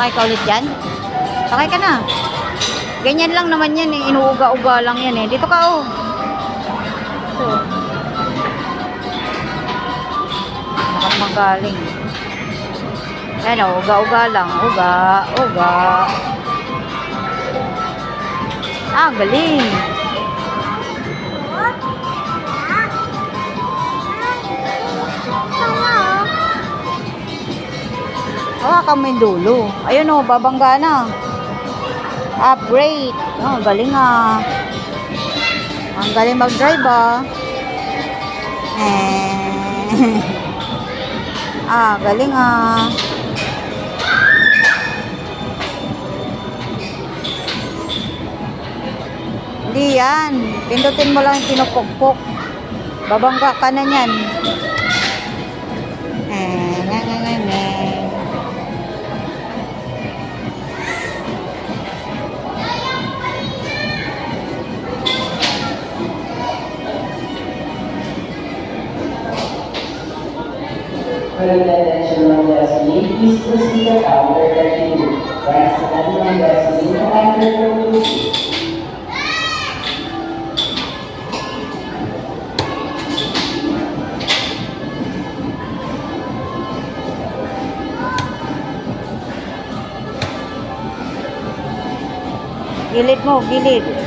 Sakay ka ulit dyan? Sakay ka na. Ganyan lang naman yan eh. Inuuga-uga lang yan eh. Dito ka oh. Ito. Bakit magaling? Ayan oh, uga-uga lang. Uga, uga. Ah, galing. Hawakan mo yung dulo. Ayun o, babangga na. Upgrade. Oh, galing ah. Ang galing mag-drive ah. Galing ah. Hindi yan. Pindutin mo lang yung pinupukpok. Babangga ka na yan. For the attention of gasoline, please proceed to counter 32. Once again, ng gasoline, counter 32. Gilid mo, gilid.